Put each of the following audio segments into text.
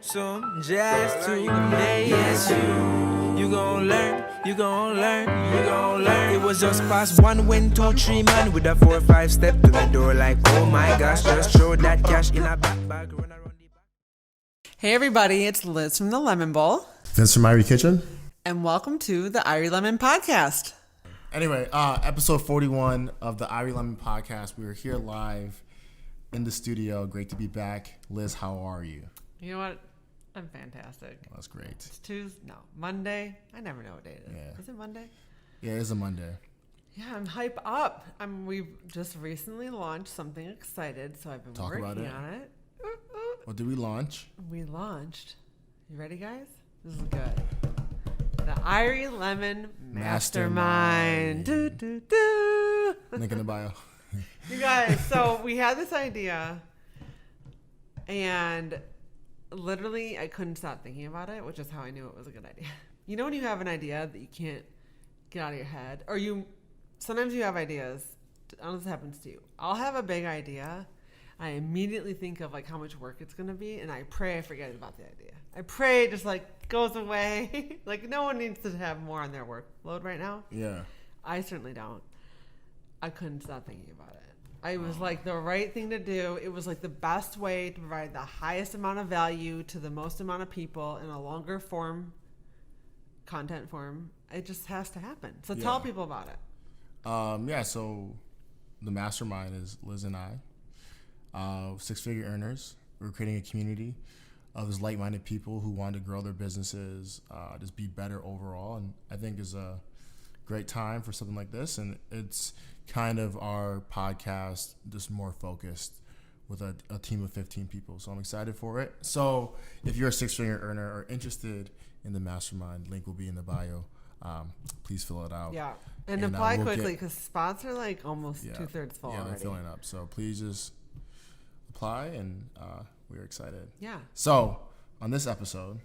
some jazz today. Yes, you gon' learn, you gon' learn, you gon' learn. It was just past 1, 2, 3 man with a 4, 5 step to the door like, oh my gosh, just throw that cash in a back bag, run around the back. Hey everybody, it's Liz from the Lemon Bowl. Vince from Irie Kitchen. And welcome to the Irie Lemon podcast. Anyway, episode 41 of the Irie Lemon podcast. We are here live in the studio. Great to be back. Liz, how are you? You know what? I'm fantastic. Well, that's great. It's Tuesday. No, Monday. I never know what day it is. Yeah. Is it Monday? Yeah, it is a Monday. Yeah, I'm hype up. We've just recently launched something excited, so I've been working on it. What did we launch? We launched. You ready, guys? This is good. The Irie Lemon Mastermind. Do, do, do. Link in the bio. You guys, so we had this idea, and literally I couldn't stop thinking about it, which is how I knew it was a good idea. You know when you have an idea that you can't get out of your head? Or sometimes you have ideas. I don't know if this happens to you. I'll have a big idea. I immediately think of like how much work it's going to be, and I pray I forget about the idea. I pray it just like goes away. Like no one needs to have more on their workload right now. Yeah. I certainly don't. I couldn't stop thinking about it. It was like the right thing to do. It was like the best way to provide the highest amount of value to the most amount of people in a longer form, content form. It just has to happen. So tell people about it. So the mastermind is Liz and I, 6-figure earners. We're creating a community of these like-minded people who want to grow their businesses, just be better overall. And I think is a great time for something like this. And it's kind of our podcast, just more focused with a team of 15 people. So I'm excited for it. So if you're a 6-figure earner or interested in the mastermind, link will be in the bio. Please fill it out. Yeah. And apply quickly because spots are like almost 2/3 full already. Yeah, they're filling up. So please just apply, and we're excited. Yeah. So on this episode,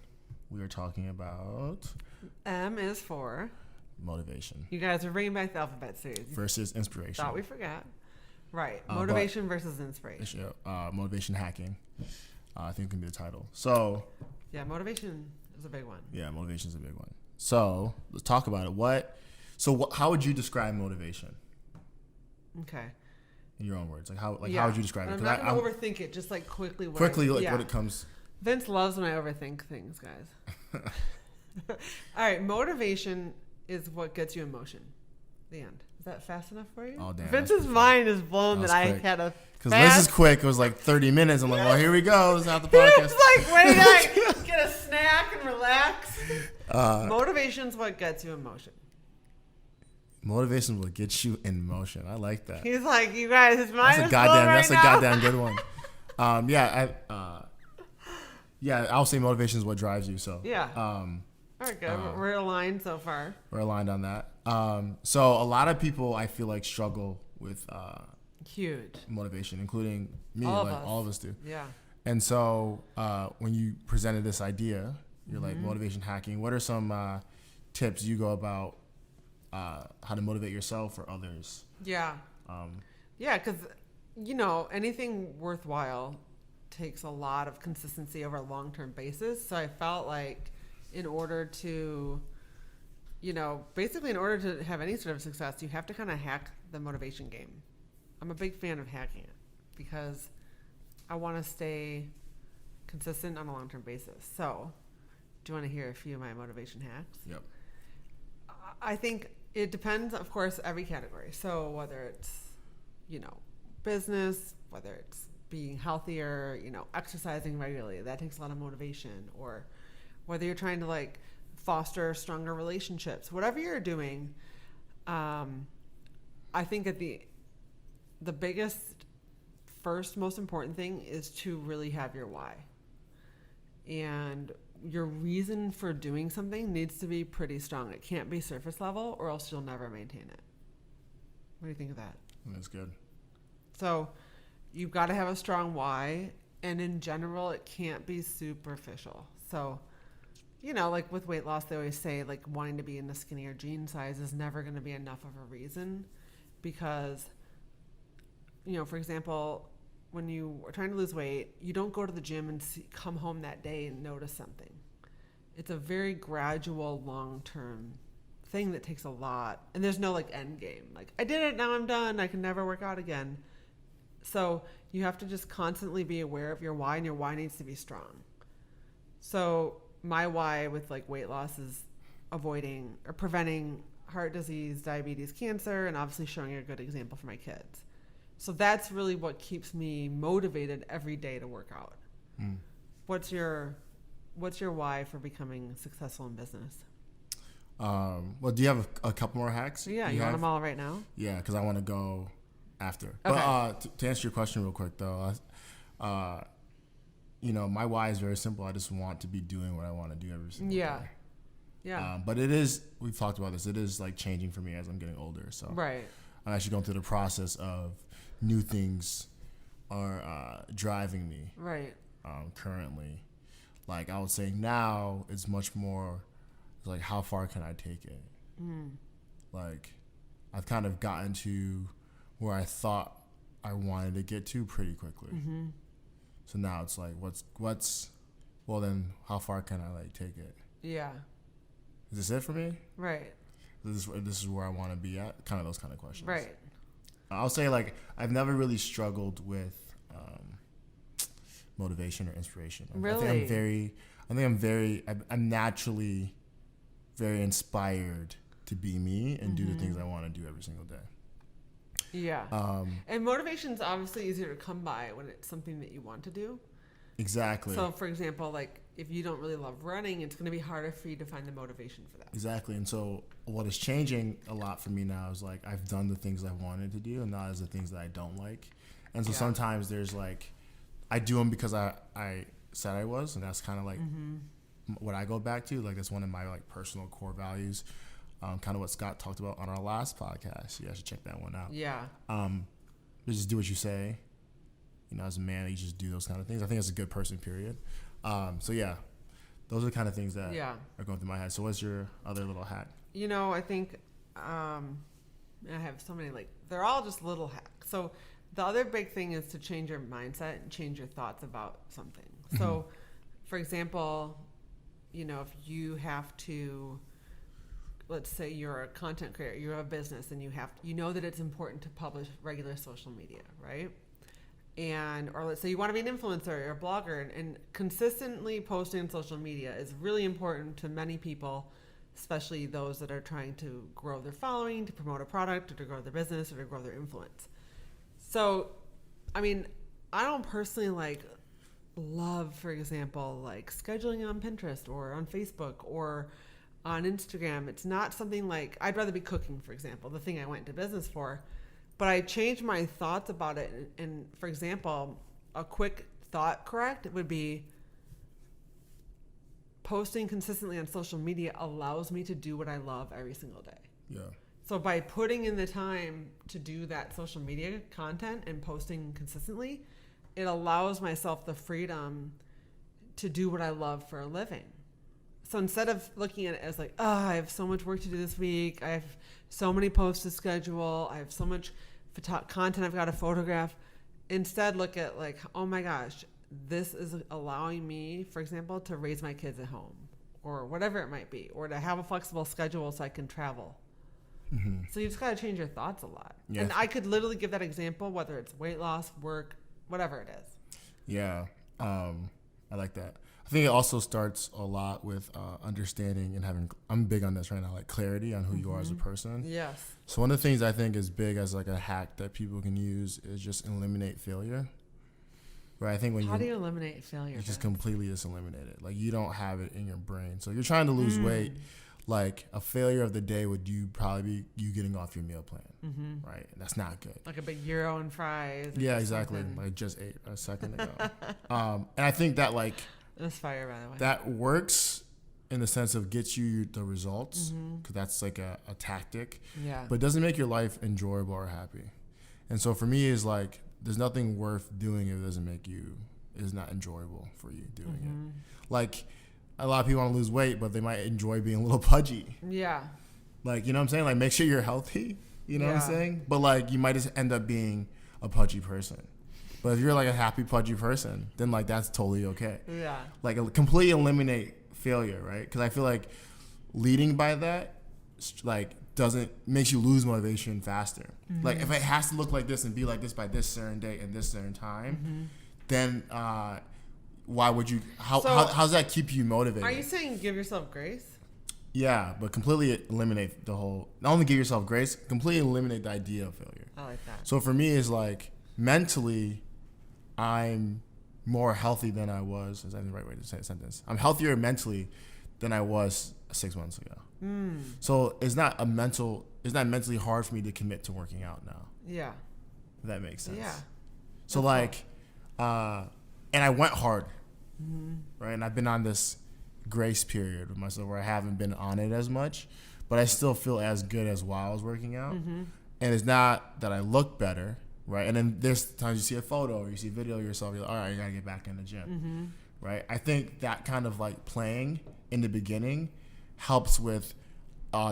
we are talking about M is for motivation. You guys are bringing back the alphabet series. Versus inspiration. Thought we forgot. Right. Motivation versus inspiration. Motivation hacking. I think can be the title. So. Yeah, motivation is a big one. Yeah, motivation is a big one. So let's talk about it. How would you describe motivation? Okay. In your own words, how would you describe it? I'm not gonna overthink it. Just like quickly. What it comes. Vince loves when I overthink things, guys. All right, motivation is what gets you in motion. The end. Is that fast enough for you? Oh damn! Vince's mind is blown that I had a. Because Liz is quick. It was like 30 minutes. I'm like, well, here we go. This is not the podcast. It's like, wait, I get a snack and relax. Motivation's what gets you in motion. Motivation will get you in motion. I like that. He's like, you guys, his mind is blown That's a goddamn good one. I'll say motivation is what drives you. So yeah. All right, good. We're aligned so far. We're aligned on that. So a lot of people I feel like struggle with huge motivation, including me. All of us do. Yeah. And so when you presented this idea, you're like motivation hacking. What are some tips you go about how to motivate yourself or others? Yeah. Because anything worthwhile takes a lot of consistency over a long-term basis. So I felt like in order to have any sort of success, you have to kind of hack the motivation game. I'm a big fan of hacking it because I want to stay consistent on a long-term basis. So do you want to hear a few of my motivation hacks? Yep. I think it depends, of course, every category. So whether it's, business, whether it's being healthier, exercising regularly, that takes a lot of motivation, or whether you're trying to foster stronger relationships, whatever you're doing. I think that the biggest, first, most important thing is to really have your why. And your reason for doing something needs to be pretty strong. It can't be surface level or else you'll never maintain it. What do you think of that? That's good. So you've got to have a strong why, and in general, it can't be superficial. So, like with weight loss, they always say wanting to be in the skinnier jean size is never going to be enough of a reason because, for example, when you are trying to lose weight, you don't go to the gym and come home that day and notice something. It's a very gradual, long-term thing that takes a lot. And there's no like end game. Like, I did it, now I'm done. I can never work out again. So you have to just constantly be aware of your why, and your why needs to be strong. So my why with like weight loss is avoiding or preventing heart disease, diabetes, cancer, and obviously showing a good example for my kids. So that's really what keeps me motivated every day to work out. What's your why for becoming successful in business? Well, do you have a couple more hacks? Yeah, you want them all right now? Yeah, because I want to go after. Okay. But to answer your question real quick, though, my why is very simple. I just want to be doing what I want to do every single day. Yeah. But it is, we've talked about this, it is like changing for me as I'm getting older. So Right. I'm actually going through the process of new things are driving me. Right. Currently. Like, I would say now it's much more like, how far can I take it? Like, I've kind of gotten to where I thought I wanted to get to pretty quickly. So now it's like, well then, how far can I like take it? Yeah. Is this it for me? Right. This is where I want to be at? Kind of those kind of questions. Right. I'll say, like, I've never really struggled with motivation or inspiration. Really? I'm naturally very inspired to be me and do the things I want to do every single day. Yeah. And motivation's obviously easier to come by when it's something that you want to do. Exactly. So, for example, like, if you don't really love running, it's going to be harder for you to find the motivation for that. Exactly. And so what is changing a lot for me now is, like, I've done the things I wanted to do and not as the things that I don't like. And so sometimes there's, like, I do them because I said I was, and that's kind of, like, what I go back to. Like, that's one of my, like, personal core values, kind of what Scott talked about on our last podcast. You guys should check that one out. Yeah. Just do what you say. You know, as a man, you just do those kind of things. I think it's a good person, period. So, yeah, those are the kind of things that are going through my head. So what's your other little hack? You know, I think I have so many, like, they're all just little hacks. So the other big thing is to change your mindset and change your thoughts about something. So, for example, you know, if you have to, let's say you're a content creator, you have a business, and you know that it's important to publish regular social media, right? Or let's say you want to be an influencer or a blogger, and consistently posting on social media is really important to many people, especially those that are trying to grow their following, to promote a product, or to grow their business, or to grow their influence. So, I mean, I don't personally love, for example, like scheduling on Pinterest or on Facebook or on Instagram. It's not something like, I'd rather be cooking, for example, the thing I went into business for. But I changed my thoughts about it. And for example, a quick thought correct would be posting consistently on social media allows me to do what I love every single day. Yeah. So by putting in the time to do that social media content and posting consistently, it allows myself the freedom to do what I love for a living. So instead of looking at it as like, I have so much work to do this week, I have so many posts to schedule, I have so much content I've got to photograph, instead look at like, oh my gosh, this is allowing me, for example, to raise my kids at home or whatever it might be, or to have a flexible schedule so I can travel. So you just got to change your thoughts a lot. Yeah. And I could literally give that example, whether it's weight loss, work, whatever it is. Yeah. I like that. I think it also starts a lot with understanding and having, I'm big on this right now, like clarity on who you are as a person. Yes. So one of the things I think is big as like a hack that people can use is just eliminate failure. Right? I think when How do you eliminate failure? You just completely just eliminate it. Like, you don't have it in your brain. So if you're trying to lose weight, like a failure of the day would probably be you getting off your meal plan, right? And that's not good. Like a big gyro and fries. Yeah, exactly. Something. Like just ate a second ago. And I think that like that's fire, by the way. That works in the sense of gets you the results because that's like a tactic. Yeah. But it doesn't make your life enjoyable or happy. And so for me, is like there's nothing worth doing if it doesn't make you is not enjoyable for you doing it. Like. A lot of people want to lose weight, but they might enjoy being a little pudgy. Yeah. Like, you know what I'm saying? Like, make sure you're healthy. You know what I'm saying? But, like, you might just end up being a pudgy person. But if you're like a happy, pudgy person, then like that's totally okay. Yeah. Like completely eliminate failure, right? Because I feel like leading by that, like makes you lose motivation faster. Like if it has to look like this and be like this by this certain date and this certain time, then why would you? How does that keep you motivated? Are you saying give yourself grace? Yeah, but completely eliminate the whole. Not only give yourself grace, completely eliminate the idea of failure. I like that. So for me, it's like mentally, I'm more healthy than I was. Is that the right way to say a sentence? I'm healthier mentally than I was 6 months ago. So it's not mentally hard for me to commit to working out now. Yeah. If that makes sense. Yeah. So like, and I went hard, right? And I've been on this grace period with myself where I haven't been on it as much, but I still feel as good as while I was working out. And it's not that I look better, right? And then there's times you see a photo or you see a video of yourself, you're like, all right, you gotta get back in the gym, right? I think that kind of like playing in the beginning helps with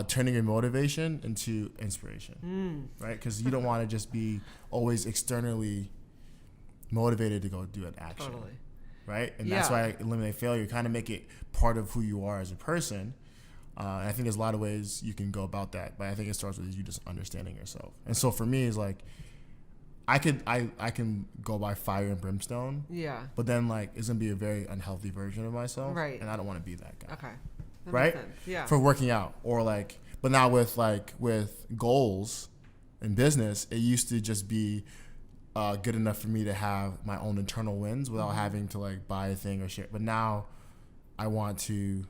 turning your motivation into inspiration, right? Because you don't want to just be always externally motivated to go do an action. Totally. Right? And that's why I eliminate failure. Kind of make it part of who you are as a person. And I think there's a lot of ways you can go about that. But I think it starts with you just understanding yourself. And so for me, it's like, I can go by fire and brimstone. Yeah. But then like, it's going to be a very unhealthy version of myself. Right. And I don't want to be that guy. Okay. That right? makes sense. Yeah. For working out. Or like, but now with goals in business, it used to just be good enough for me to have my own internal wins without having to like buy a thing or shit. But now I want to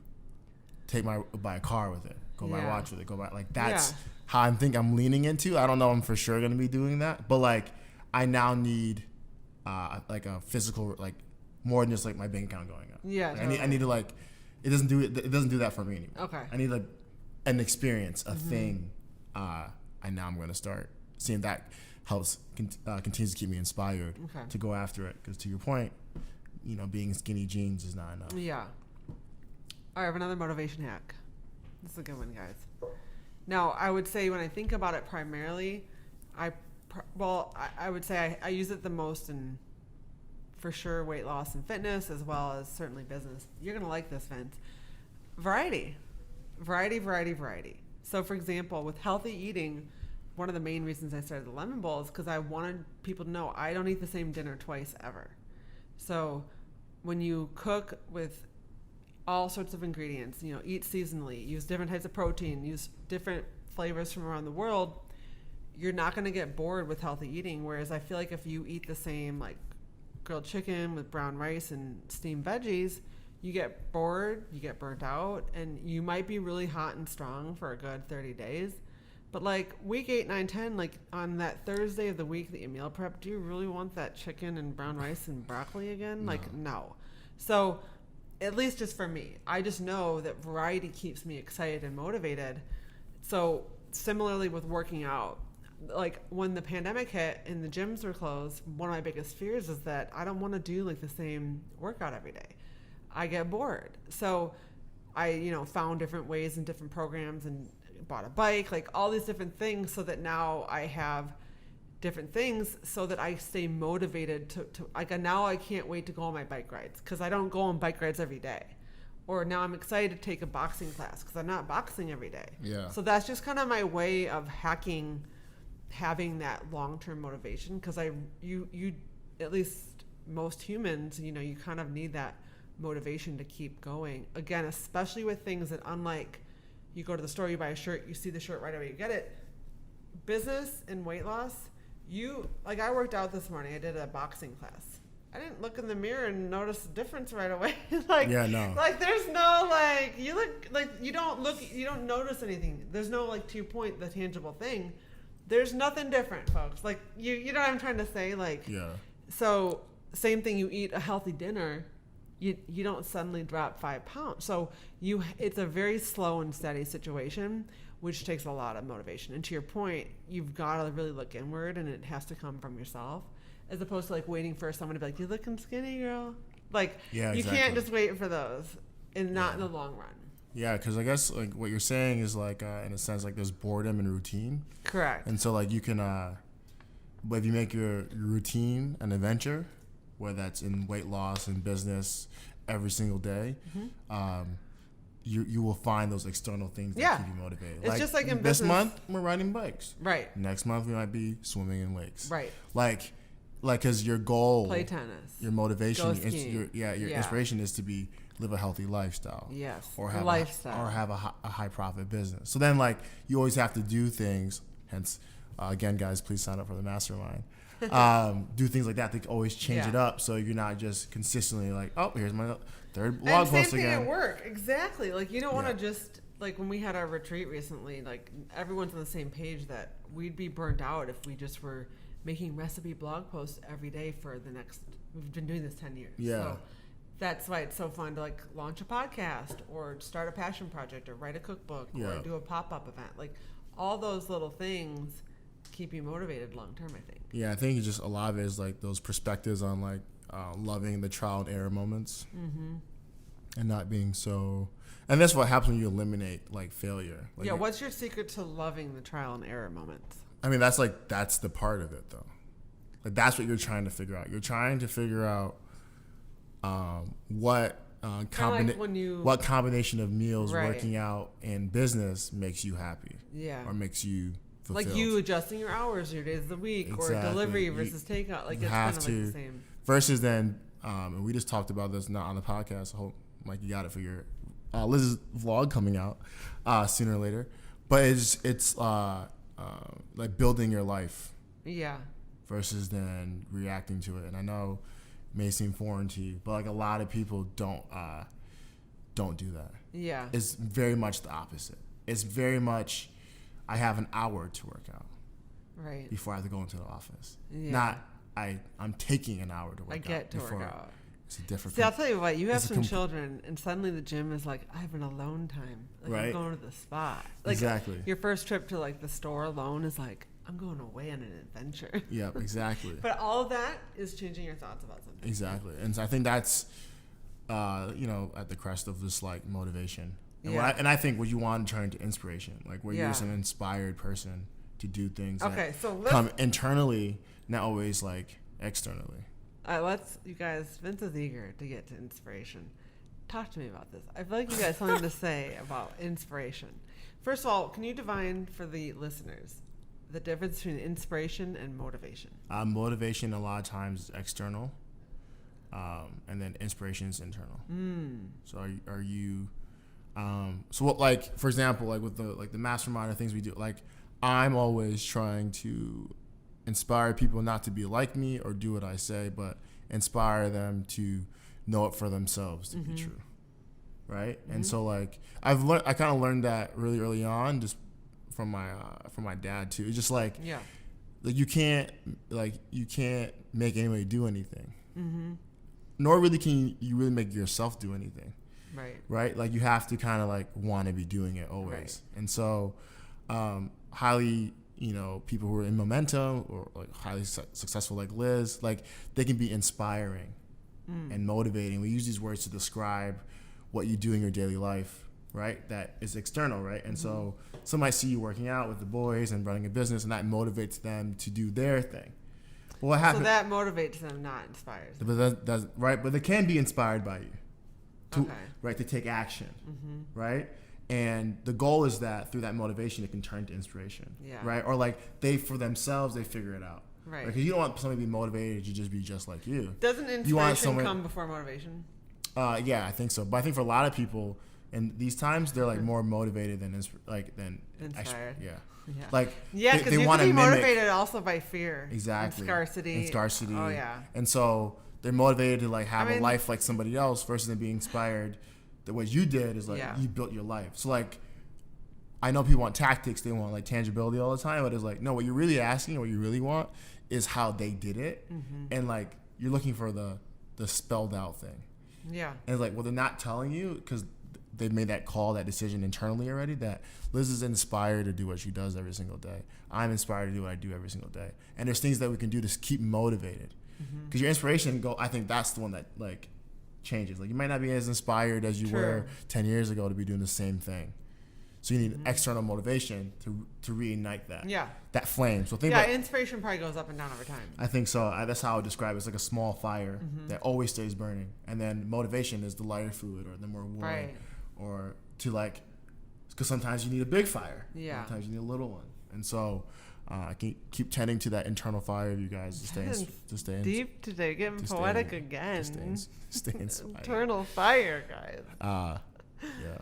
buy a car with it, buy a watch with it, like that's how I'm leaning into. I don't know I'm for sure going to be doing that, but like I now need like a physical, like more than just like my bank account going up. Yeah. Like, totally. I need to like, it doesn't do that for me anymore. Okay. I need an experience, a thing. And now I'm going to start seeing that helps continues to keep me inspired to go after it. Because to your point, being skinny jeans is not enough. Yeah. All right, I have another motivation hack. This is a good one, guys. Now, I would say when I think about it primarily, I would say I use it the most in, for sure, weight loss and fitness, as well as certainly business. You're going to like this, Vince. Variety. So, for example, with healthy eating, one of the main reasons I started the Lemon Bowl is because I wanted people to know I don't eat the same dinner twice ever. So when you cook with all sorts of ingredients, eat seasonally, use different types of protein, use different flavors from around the world, you're not going to get bored with healthy eating. Whereas I feel like if you eat the same like grilled chicken with brown rice and steamed veggies, you get bored, you get burnt out, and you might be really hot and strong for a good 30 days. But like week 8, 9, 10, like on that Thursday of the week that you meal prep, do you really want that chicken and brown rice and broccoli again? No. Like, no. So at least just for me, I just know that variety keeps me excited and motivated. So similarly with working out, like when the pandemic hit and the gyms were closed, one of my biggest fears is that I don't want to do like the same workout every day. I get bored. So I, found different ways and different programs and bought a bike, like all these different things, so that now I have different things so that I stay motivated to like, now I can't wait to go on my bike rides because I don't go on bike rides every day. Or now I'm excited to take a boxing class because I'm not boxing every day. Yeah. So that's just kind of my way of hacking having that long-term motivation, because you at least most humans, you kind of need that motivation to keep going. Again, especially with things that, unlike you go to the store, you buy a shirt, you see the shirt right away, you get it. Business and weight loss, I worked out this morning. I did a boxing class. I didn't look in the mirror and notice the difference right away. There's no you look like you don't notice anything. There's no, to your point, the tangible thing. There's nothing different, folks. You know what I'm trying to say? So same thing, you eat a healthy dinner, you don't suddenly drop 5 pounds. So it's a very slow and steady situation, which takes a lot of motivation. And to your point, you've got to really look inward, and it has to come from yourself, as opposed to waiting for someone to be like, "You're looking skinny, girl." You can't just wait for those, and not in the long run. Yeah, because I guess what you're saying is in a sense, there's boredom and routine. Correct. And so you can But if you make your routine an adventure, whether that's in weight loss and business every single day, you will find those external things that keep you motivated. It's just like in this business. month we're riding bikes. Right. Next month we might be swimming in lakes. Right. Like because your goal, Play tennis. your motivation, Go is skiing. your inspiration is to live a healthy lifestyle. Yes. Or have lifestyle. or have a high profit business. So then like you always have to do things. Hence, again, guys, please sign up for the mastermind. Do things like that to always change it up, so you're not just consistently like, oh, here's my third blog post same thing again. at work. Exactly. Like you don't want to just like when we had our retreat recently. Like everyone's on the same page that we'd be burnt out if we just were making recipe blog posts every day for the next. We've been doing this 10 years. Yeah. So that's why it's so fun to like launch a podcast or start a passion project or write a cookbook or do a pop-up event. Like all those little things keep you motivated long term, I think. Yeah, I think it's just a lot of it is like those perspectives on like loving the trial and error moments and not being so. And that's what happens when you eliminate like failure. Like, what's your secret to loving the trial and error moments? I mean, that's the part of it though. Like that's what you're trying to figure out. You're trying to figure out what what combination of meals, working out, and business makes you happy. Yeah. Or makes you fulfilled. Like you adjusting your hours, your days of the week, or delivery versus takeout. Like it's kind of like the same. Versus then, and we just talked about this not on the podcast. I hope, Mike, you got it for your Liz's vlog coming out sooner or later. But it's like building your life. Yeah. Versus then reacting to it. And I know it may seem foreign to you, but like a lot of people don't do that. Yeah. It's very much the opposite. It's very much I have an hour to work out. Right. Before I have to go into the office. Yeah. Not I'm taking an hour to work out. I get to work out. It's a different. See, I'll tell you what. You have some children, and suddenly the gym is like, I have an alone time. Like right. I'm going to the spa. Like, exactly. Your first trip to like the store alone is like, I'm going away on an adventure. Yeah, exactly. But all of that is changing your thoughts about something. Exactly, and so I think that's, at the crest of this like motivation. And, I think what you want to turn into inspiration, like where you're just an inspired person to do things that come internally, not always like externally. You guys, Vince is eager to get to inspiration. Talk to me about this. I feel like you guys have something to say about inspiration. First of all, can you define for the listeners the difference between inspiration and motivation? Motivation a lot of times is external, and then inspiration is internal. So are you so what, like, for example, like with the mastermind of things we do, like I'm always trying to inspire people not to be like me or do what I say, but inspire them to know it for themselves to be true. Right. And so like I kind of learned that really early on, just from my dad too. It's just like you can't make anybody do anything, nor really can you really make yourself do anything. Right. Like you have to kind of like want to be doing it always. Right. And so highly, people who are in momentum or like highly successful like Liz, like they can be inspiring and motivating. We use these words to describe what you do in your daily life, right? That is external, right? And so some might see you working out with the boys and running a business, and that motivates them to do their thing. Well, what happens? So that motivates them, not inspires them. But that's right. But they can be inspired by you, to take action, right? And the goal is that through that motivation, it can turn to inspiration, right? Or like they for themselves, they figure it out, right? Because you don't want somebody to be motivated to just be just like you. Doesn't inspiration come before motivation? Yeah, I think so. But I think for a lot of people in these times, they're like more motivated than inspired. Like because they you want can to be mimic, motivated also by fear, exactly, and scarcity. Oh yeah. And so they're motivated to like have a life like somebody else versus them being inspired. That what you did is like you built your life. So like, I know people want tactics, they want like tangibility all the time, but it's like no, what you're really asking, what you really want, is how they did it, and like you're looking for the spelled out thing. Yeah. And it's like, well, they're not telling you because they've made that call, that decision internally already, that Liz is inspired to do what she does every single day. I'm inspired to do what I do every single day. And there's things that we can do to keep motivated. Because your inspiration, I think that's the one that like changes. Like you might not be as inspired as you were 10 years ago to be doing the same thing. So you need external motivation to reignite that. Yeah. That flame. So think Yeah, about, inspiration probably goes up and down over time. I think so. That's how I would describe it. It's like a small fire that always stays burning. And then motivation is the lighter fluid or the more wood. Right. Or to like, because sometimes you need a big fire. Yeah. Sometimes you need a little one. And so I can keep tending to that internal fire of you guys to stay deep today, getting poetic again. Stay inspired. Internal fire, guys. Yeah,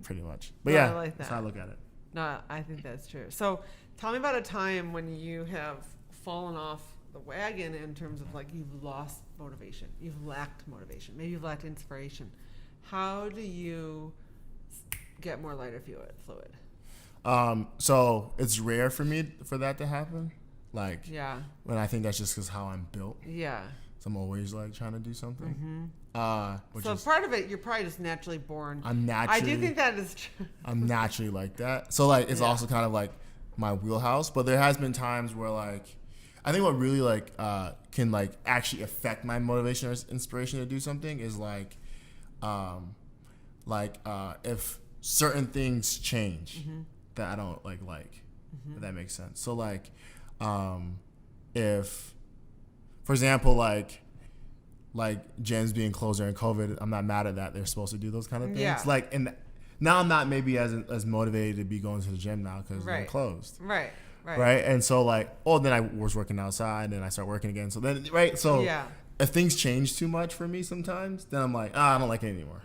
pretty much. But No, yeah, I like that. that's how I look at it. No, I think that's true. So tell me about a time when you have fallen off the wagon in terms of like you've lost motivation, you've lacked motivation, maybe you've lacked inspiration. How do you get more lighter fluid? So it's rare for me for that to happen. Like, Yeah. when I think that's just because how I'm built. Yeah. So I'm always like trying to do something. Which So is, part of it, you're probably just naturally born. I'm I naturally. do think that is true. I'm naturally like that. So like it's Yeah. also kind of like my wheelhouse. But there has been times where like I think what really like can like actually affect my motivation or inspiration to do something is like if certain things change that I don't like if that makes sense. So like if for example like gyms being closed during COVID, I'm not mad at that. They're supposed to do those kind of things. Yeah. Like, and now I'm not maybe as motivated to be going to the gym now because they're Right. closed. Right. Right. And so like, then I was working outside and I start working again. So then, right. So Yeah. if things change too much for me sometimes, then I'm like, I don't like it anymore.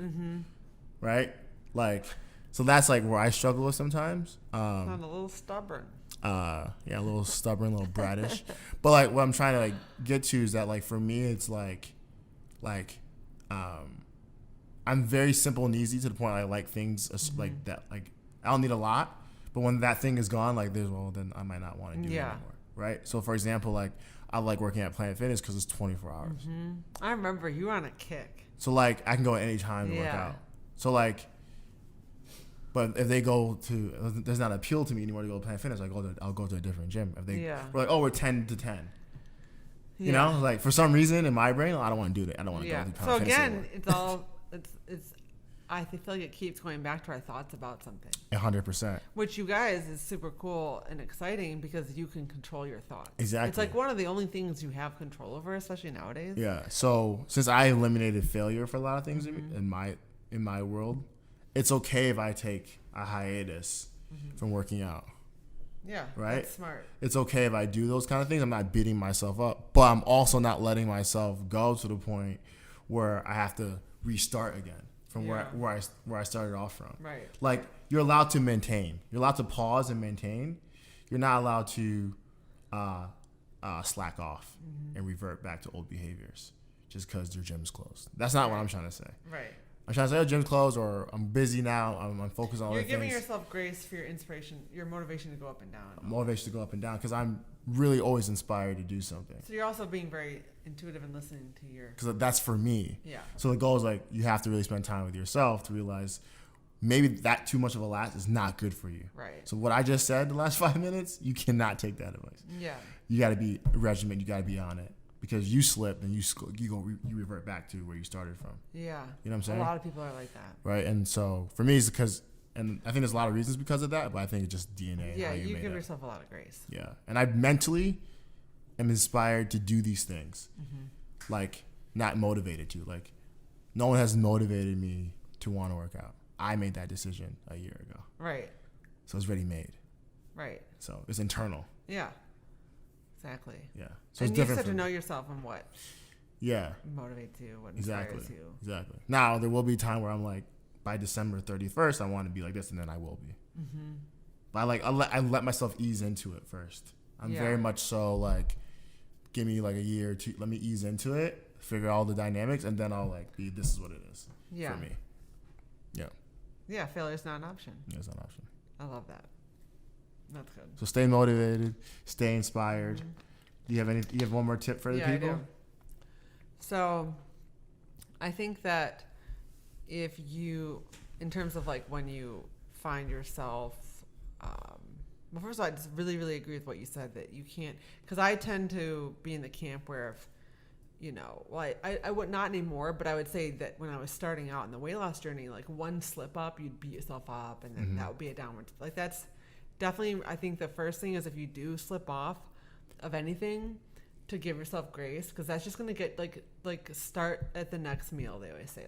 Right. Like, so that's like where I struggle with sometimes. Sound a little stubborn. Yeah, a little stubborn, a little bratish. But like what I'm trying to like get to is that like for me it's like I'm very simple and easy to the point I like things like that. Like I don't need a lot, but when that thing is gone, like then I might not want to do it anymore. Right? So for example, like I like working at Planet Fitness because it's 24 hours. I remember you were on a kick. So like I can go at any time to work out. So like, but if they there's not an appeal to me anymore to go to Planet Fitness, I'll go to a different gym. If we're like, we're 10 to 10. You know, like for some reason in my brain, I don't want to do that. I don't want to go to Planet So Fitness again, anymore. it's all it's. I feel like it keeps going back to our thoughts about something, 100%. which you guys is super cool and exciting because you can control your thoughts. Exactly. It's like one of the only things you have control over, especially nowadays. Yeah. So since I eliminated failure for a lot of things in my world, it's okay if I take a hiatus from working out. Yeah. Right? That's smart. It's okay if I do those kind of things. I'm not beating myself up, but I'm also not letting myself go to the point where I have to restart again from where I started off from. Right. Like you're allowed to maintain. You're allowed to pause and maintain. You're not allowed to slack off and revert back to old behaviors just because your gym's closed. That's not what I'm trying to say. Right. I'm trying to say, gym's closed, or I'm busy now. I'm focused on other You're things. giving yourself grace for your inspiration, your motivation to go up and down. Motivation to go up and down because I'm really always inspired to do something. So you're also being very intuitive and listening to your. Because that's for me. Yeah. So the goal is like you have to really spend time with yourself to realize maybe that too much of a last is not good for you. Right. So what I just said the last 5 minutes, you cannot take that advice. Yeah. You got to be regimented. You got to be on it. Because you slip and you revert back to where you started from. Yeah. You know what I'm saying? A lot of people are like that. Right. And so for me, it's because, and I think there's a lot of reasons because of that, but I think it's just DNA. Yeah, how you made give up. yourself a lot of grace. Yeah. And I mentally am inspired to do these things. Like, not motivated to. Like, no one has motivated me to want to work out. I made that decision a year ago. Right. So it's ready made. Right. So it's internal. Yeah. Exactly. Yeah. So And it's you different. have to for know me. yourself and what Yeah. motivates you, what Exactly. inspires you. Exactly. Now, there will be a time where I'm like, by December 31st, I want to be like this, and then I will be. But I let myself ease into it first. I'm very much so like, give me like a year or two, let me ease into it, figure out all the dynamics, and then I'll like be, this is what it is for me. Yeah. Yeah, failure's not an option. That's an option. I love that. That's good. So stay motivated, stay inspired. Do you have one more tip for the people? I do. So I think that if you, in terms of like when you find yourself, well, first of all, I just really, really agree with what you said that you can't, because I tend to be in the camp where if you know, well, I would not anymore, but I would say that when I was starting out in the weight loss journey, like one slip up, you'd beat yourself up, and then that would be a downward. Like that's definitely, I think the first thing is if you do slip off of anything, to give yourself grace, because that's just gonna get like start at the next meal. They always say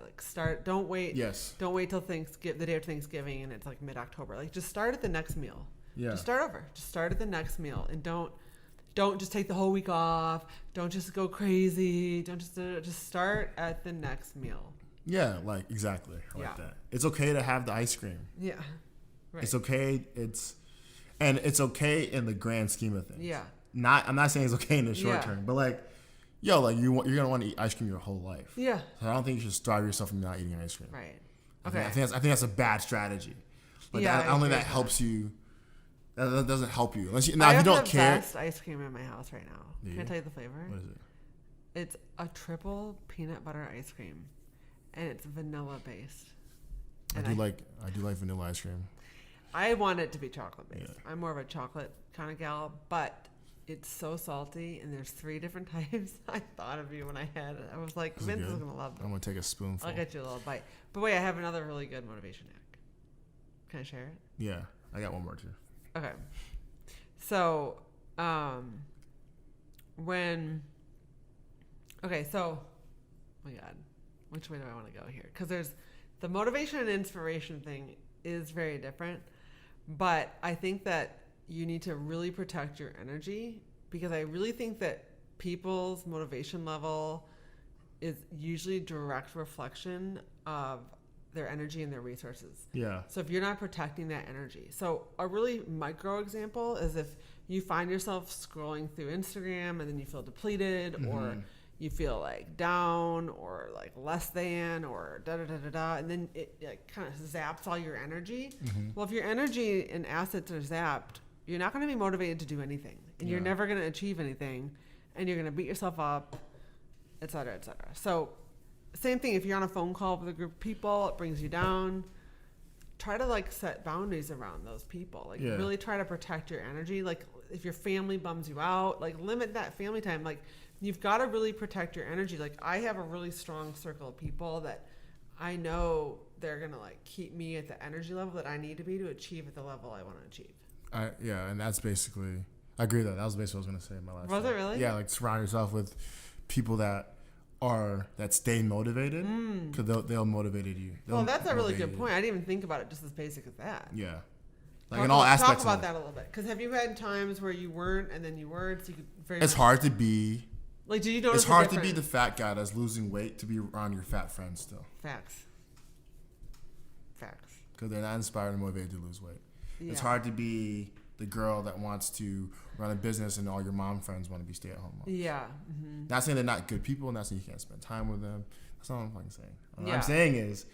don't wait till the day of Thanksgiving and it's like mid-October. Like just start at the next meal. Just start over. Just start at the next meal, and don't just take the whole week off. Don't just go crazy. Don't just start at the next meal. Yeah, like exactly. I like that. It's okay to have the ice cream. Yeah. Right. It's okay. It's okay in the grand scheme of things. Yeah. I'm not saying it's okay in the short term, but like, you're gonna want to eat ice cream your whole life. Yeah. So I don't think you should starve yourself from not eating ice cream. Right. Okay. I think that's a bad strategy. Like I don't think that helps you. That doesn't help you unless if you don't care. I have the best ice cream in my house right now. Can I tell you the flavor? What is it? It's a triple peanut butter ice cream, and it's vanilla based. I do like vanilla ice cream. I want it to be chocolate based. Yeah. I'm more of a chocolate kind of gal, but it's so salty, and there's 3 different types. I thought of you when I had it. I was like, Vince is gonna love it. I'm gonna take a spoonful. I'll get you a little bite. But wait, I have another really good motivation hack. Can I share it? Yeah, I got one more too. Okay. So, oh my God, which way do I want to go here? Because there's the motivation and inspiration thing is very different, but I think that you need to really protect your energy, because I really think that people's motivation level is usually direct reflection of their energy and their resources. Yeah. So if you're not protecting that energy. So a really micro example is if you find yourself scrolling through Instagram and then you feel depleted or you feel like down or like less than or and then it like kind of zaps all your energy. Well, if your energy and assets are zapped, you're not going to be motivated to do anything, and you're never going to achieve anything, and you're going to beat yourself up, et cetera, et cetera. So same thing, if you're on a phone call with a group of people, it brings you down. Try to like set boundaries around those people. Like really try to protect your energy. Like if your family bums you out, like limit that family time. Like you've got to really protect your energy. Like I have a really strong circle of people that I know they're going to like keep me at the energy level that I need to be to achieve at the level I want to achieve. And that's basically, I agree with that. That was basically what I was going to say in my last Was it really? Yeah, like surround yourself with people that stay motivated, because they'll motivate you. Well, that's a really good point. I didn't even think about it just as basic as that. Yeah. Like in all aspects. Talk about that a little bit. Because have you had times where you weren't and then you were? So you could it's hard to be. Like, do you notice? It's hard to be the fat guy that's losing weight to be around your fat friends still. Facts. Because they're not inspired and motivated to lose weight. Yeah. It's hard to be the girl that wants to run a business and all your mom friends want to be stay-at-home moms. Yeah. Not saying they're not good people, not saying you can't spend time with them. That's not what I'm fucking saying. What I'm saying is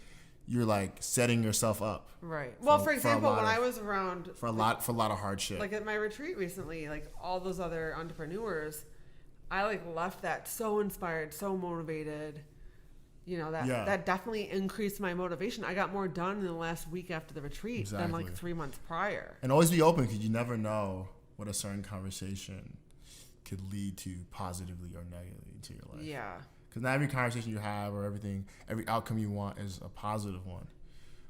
you're like setting yourself up. Right. Well, for example, when I was around for a lot of hard shit. Like at my retreat recently, like all those other entrepreneurs, I like left that so inspired, so motivated. You know, that definitely increased my motivation. I got more done in the last week after the retreat than like 3 months prior. And always be open, because you never know what a certain conversation could lead to positively or negatively to your life. Yeah. Because not every conversation you have or every outcome you want is a positive one.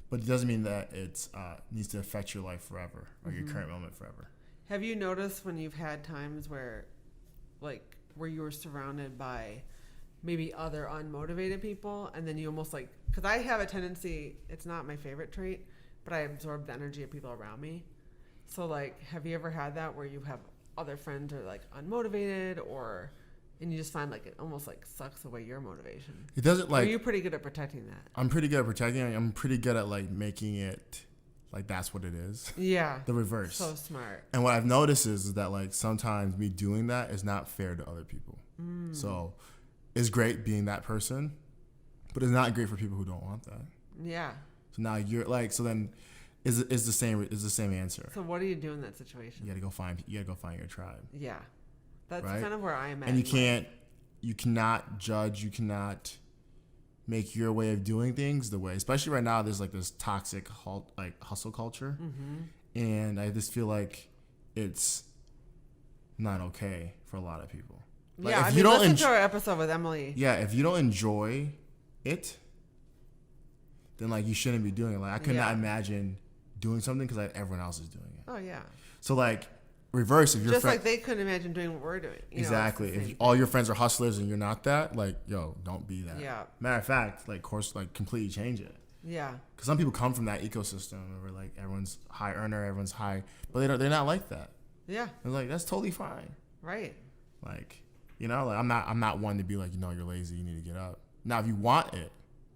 But it doesn't mean that it needs to affect your life forever or your current moment forever. Have you noticed when you've had times where you were surrounded by maybe other unmotivated people, and then you almost like, because I have a tendency, it's not my favorite trait, but I absorb the energy of people around me. So like, have you ever had that where you have other friends who are like unmotivated, and you just find like it almost like sucks away your motivation? It doesn't like. Are you pretty good at protecting that? I'm pretty good at protecting it. I'm pretty good at like making it like that's what it is. Yeah. The reverse. So smart. And what I've noticed is that like sometimes me doing that is not fair to other people. So it's great being that person, but it's not great for people who don't want that. Yeah. So now you're like, so then is the same answer. So what do you do in that situation? You gotta go find your tribe. Yeah. That's right? Kind of where I am at. And you cannot judge, you cannot make your way of doing things the way, especially right now, there's like this toxic hustle culture. And I just feel like it's not okay for a lot of people. Like, yeah, if I you mean, don't listen to our episode with Emily. yeah, if you don't enjoy it, then like you shouldn't be doing it. Like I could not imagine doing something because like everyone else is doing it. Oh yeah. So like reverse, if you're Just like they couldn't imagine doing what we're doing. Exactly. If all your friends are hustlers and you're not that, like, yo, don't be that. Yeah. Matter of fact, like, course, like, completely change it. Yeah. Because some people come from that ecosystem where, like, everyone's high earner, everyone's high, but they're not like that. Yeah. They're like, that's totally fine. Right. Like, you know, like, I'm not one to be like, you know, you're lazy, you need to get up. Now, if you want it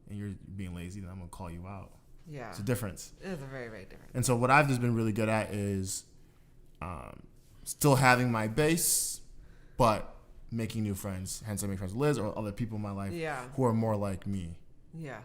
and you're being lazy, then I'm gonna call you out. Yeah. It's a difference. It is a very, very different. And so what I've just been really good at is still having my base, but making new friends. Hence, I make friends with Liz or other people in my life who are more like me. Yeah.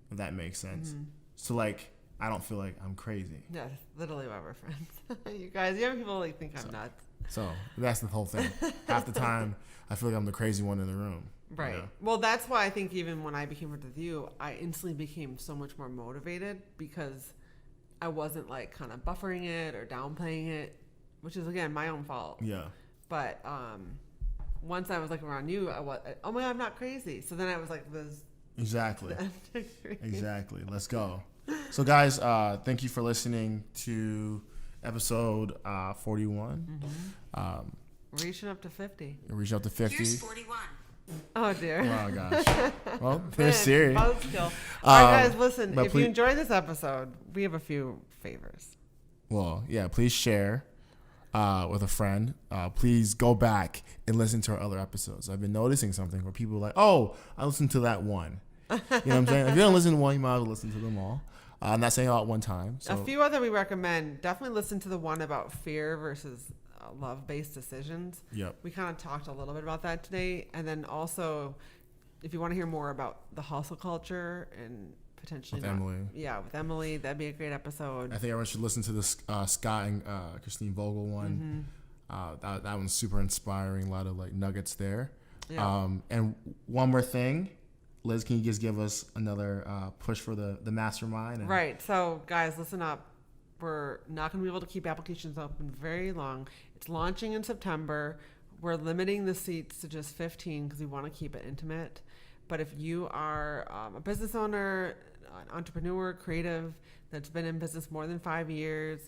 If that makes sense. So, like, I don't feel like I'm crazy. Yeah, that's literally why we're friends. You guys, young people like think I'm nuts. So that's the whole thing. Half the time, I feel like I'm the crazy one in the room. Right. You know? Well, that's why I think even when I became friends with you, I instantly became so much more motivated because I wasn't like kind of buffering it or downplaying it, which is again my own fault. Yeah. But once I was like around you, I was, oh my God, I'm not crazy. So then I was like this. Exactly. Exactly. Let's go. So guys, thank you for listening to episode 41. Reaching up to 50. Reaching up to 50. Here's 41. Oh dear. Oh gosh. Well, they're serious. Buzzkill. All right, guys, listen. If please, you enjoyed this episode, we have a few favors. Well, yeah, please share with a friend. Please go back and listen to our other episodes. I've been noticing something where people are like, oh, I listened to that one. You know what I'm saying? If you don't listen to one, you might as well listen to them all. I'm not saying all at one time. So. A few other we recommend. Definitely listen to the one about fear versus love-based decisions. Yep. We kind of talked a little bit about that today. And then also, if you want to hear more about the hustle culture and potentially with Emily. Yeah, with Emily. That'd be a great episode. I think everyone should listen to the Scott and Christine Vogel one. That one's super inspiring. A lot of like nuggets there. Yeah. And one more thing. Liz, can you just give us another push for the mastermind? Right. So, guys, listen up. We're not going to be able to keep applications open very long. It's launching in September. We're limiting the seats to just 15 because we want to keep it intimate. But if you are a business owner, an entrepreneur, creative that's been in business more than 5 years,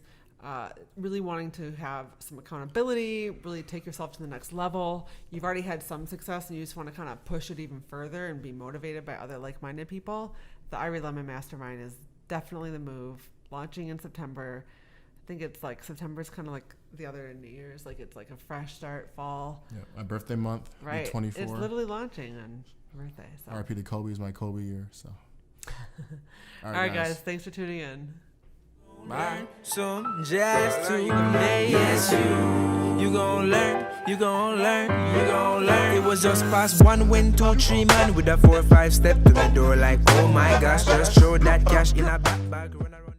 really wanting to have some accountability, really take yourself to the next level. You've already had some success and you just want to kind of push it even further and be motivated by other like-minded people. The Irie Lemon Mastermind is definitely the move. Launching in September. I think it's like September's kind of like the other New Year's. Like it's like a fresh start, fall. Yeah, my birthday month. Right. 24. It's literally launching on birthday. So. RP to Kobe is my Kobe year. So. All right, guys. Thanks for tuning in. Bye. Some jazz today. Yes, you gon' learn, you gon' learn, you gon' learn. It was just past 1, 2, 3 man with a 4, 5 step to the door like, oh my gosh, just throw that cash in a back bag, run around.